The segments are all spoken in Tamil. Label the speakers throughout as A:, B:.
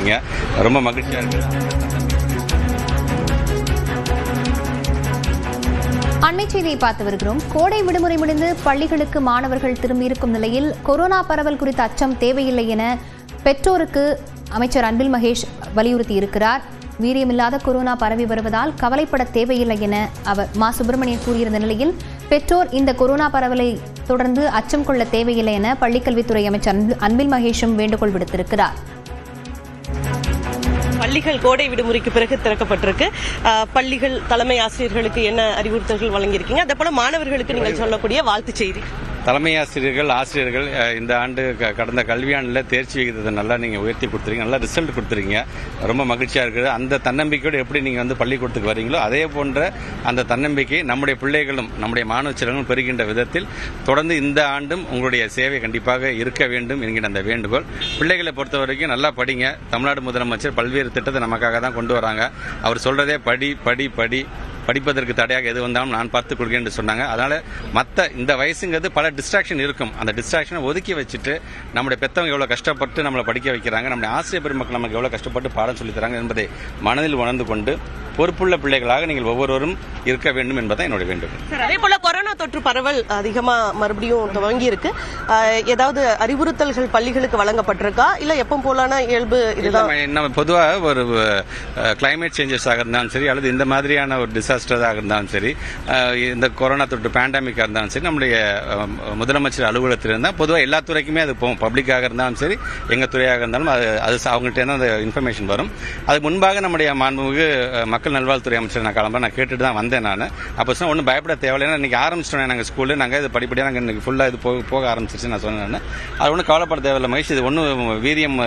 A: இருக்கீங்க. ரொம்ப மகிழ்ச்சியாக இருக்குது.
B: அண்மை செய்தியை பார்த்து வருகிறோம். கோடை விடுமுறை முடிந்து பள்ளிகளுக்கு மாணவர்கள் திரும்பியிருக்கும் நிலையில் கொரோனா பரவல் குறித்த அச்சம் தேவையில்லை என பெற்றோருக்கு அமைச்சர் அன்பில் மகேஷ் வலியுறுத்தி இருக்கிறார். வீரியமில்லாத கொரோனா பரவி வருவதால் கவலைப்பட தேவையில்லை என அவர் மா சுப்பிரமணியன் கூறியிருந்த நிலையில் பெற்றோர் இந்த கொரோனா பரவலை தொடர்ந்து அச்சம் கொள்ள தேவையில்லை என பள்ளிக்கல்வித்துறை அமைச்சர் அன்பில் மகேஷும் வேண்டுகோள் விடுத்திருக்கிறார்.
C: பள்ளிகள் கோடை விடுமுறைக்கு பிறகு திறக்கப்பட்டிருக்கு. பள்ளிகள் தலைமை ஆசிரியர்களுக்கு என்ன அறிவுறுத்தல்கள் வழங்கியிருக்கீங்க, அதே போல மாணவர்களுக்கு நீங்கள் சொல்லக்கூடிய வாழ்த்து செய்தி?
A: தலைமை ஆசிரியர்கள் இந்த ஆண்டு கடந்த கல்வியாண்டில் தேர்ச்சி விகிதத்தை நல்லா நீங்கள் உயர்த்தி கொடுத்துருக்கீங்க, நல்லா ரிசல்ட் கொடுத்துருக்கீங்க. ரொம்ப மகிழ்ச்சியாக இருக்குது. அந்த தன்னம்பிக்கையோடு எப்படி நீங்கள் வந்து பள்ளிக்கூடத்துக்கு வரீங்களோ அதே போன்ற அந்த தன்னம்பிக்கை நம்முடைய பிள்ளைகளும் நம்முடைய மாணவ செல்வங்களும் பெறுகின்ற விதத்தில் தொடர்ந்து இந்த ஆண்டும் உங்களுடைய சேவை கண்டிப்பாக இருக்க வேண்டும் என்கிற அந்த வேண்டுகோள். பிள்ளைகளை பொறுத்த வரைக்கும் நல்லா படிங்க. தமிழ்நாடு முதலமைச்சர் பல்வேறு திட்டத்தை நமக்காக தான் கொண்டு வராங்க. அவர் சொல்றதே படி படி படி, படிப்பதற்கு தடையாக எது வந்தாலும் நான் பார்த்து கொடுக்கிறேன் என்று சொன்னாங்க. அதனால் மற்ற இந்த வயசுங்கிறது பல டிஸ்ட்ராக்ஷன் இருக்கும். அந்த டிஸ்ட்ராக்ஷனை ஒதுக்கி வச்சுட்டு நம்முடைய பெற்றவங்க எவ்வளோ கஷ்டப்பட்டு நம்மளை படிக்க வைக்கிறாங்க, நம்முடைய ஆசிரியர் பெருமக்கள் நமக்கு எவ்வளோ கஷ்டப்பட்டு பாடம் சொல்லித் தராங்க என்பதை மனதில் உணர்ந்து கொண்டு பொறுப்புள்ள பிள்ளைகளாக நீங்கள் ஒவ்வொருவரும் இருக்க வேண்டும் என்பதான் என்னுடைய வேண்டுகோள்.
C: அதே போல கொரோனா தொற்று பரவல் அதிகமா மறுபடியும் துவங்கி இருக்கு. ஏதாவது அறிவுறுத்தல்கள் பள்ளிகளுக்கு வழங்கப்பட்டிருக்கா, இல்ல எப்போ போலான இயல்பு இதுதான்?
A: நம்ம பொதுவாக ஒரு கிளைமேட் சேஞ்சஸாக இருந்தாலும் சரி, அல்லது இந்த மாதிரியான ஒரு டிசாஸ்டராக இருந்தாலும் சரி, இந்த கொரோனா தொற்று பேண்டமிக்காக இருந்தாலும் சரி, நம்முடைய முதலமைச்சர் அலுவலகத்தில் இருந்தால் பொதுவாக எல்லா துறைக்குமே அது போகும். பப்ளிக்காக இருந்தாலும் சரி, எங்கள் துறையாக இருந்தாலும் அது அவங்கள்ட்ட அந்த இன்ஃபர்மேஷன் வரும். அதுக்கு முன்பாக நம்முடைய மாண்புமிகு மக்கள் நல்வாழ்வுத்துறை அமைச்சர் நான் கிளம்ப நான் கேட்டுட்டு தான் வந்தேன். நான் அப்போ சொன்ன ஒன்றும் பயப்பட தேவையில்லை, இன்னைக்கு ஆரம்பிச்சிட்டோம் நாங்கள் ஸ்கூலில், நாங்கள் இது படிப்படியாக நாங்கள் இன்னைக்கு ஃபுல்லாக இது போக ஆரம்பிச்சிருச்சு நான் சொன்னேன். அது ஒன்றும் கவலைப்பட தேவையில்லை மகிழ்ச்சி, இது ஒன்றும் வீரியம்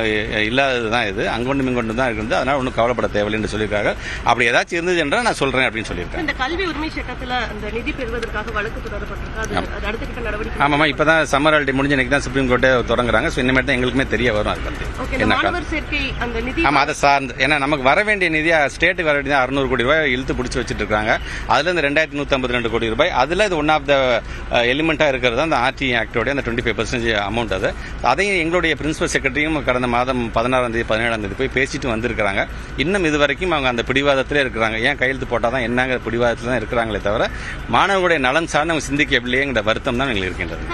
A: இல்லாதது தான், இது அங்கொண்டு இங்கொண்டு தான் இருக்குது. அதனால் ஒன்றும் கவலைப்பட தேவையில்லைன்னு சொல்லியிருக்காங்க. அப்படி ஏதாச்சும் இருந்தது என்றால் நான் சொல்கிறேன் அப்படின்னு சொல்லியிருக்கேன்.
C: இந்த கல்வி உரிமை சட்டத்தில் அந்த நிதி பெறுவதற்காக வழக்கு தொடரப்பட்டிருக்காது, அடுத்த கட்ட நடவடிக்கை?
A: ஆமாம், இப்போ தான் சம்மர் ஹாலிடே முடிஞ்ச இன்னைக்கு தான் சுப்ரீம் கோர்ட்டே தொடங்குறாங்க. ஸோ இனிமேல் தான் எங்களுக்குமே தெரிய வரும் அது பற்றி என்ன. ஆமாம், அதை சார்ந்து ஏன்னா நமக்கு வர வேண்டிய நிதியாக ஸ்டேட்டுக்கு வர வேண்டிய 600 கோடி ரூபாய் இழுத்து பிடிச்சி வச்சுட்டு இருக்காங்க. அதுல இந்த 2152 கோடி ரூபாய், அதுல இது ஒன் ஆஃப் த எலிமெண்டா இருக்கிறது அந்த ஆர்டி ஆக்டோட அந்த 25% அமௌண்ட். அதையும் எங்களுடைய பிரின்சிபல் செக்ரட்டரியும் கடந்த மாதம் 16ஆம் தேதி 17ஆம் தேதி போய் பேசிட்டு வந்திருக்காங்க. இன்னும் இது வரைக்கும் அவங்க அந்த பிடிவாதத்திலே இருக்கிறாங்க. ஏன் கையெழுத்து போட்டால் தான் என்னங்கிற பிடிவாதத்தில் தான் இருக்கிறாங்களே தவிர மாணவர்களுடைய நலன் சார்ந்து அவங்க சிந்திக்கவில்லைங்கிற வருத்தம் தான் எங்களுக்கு இருக்கின்றது.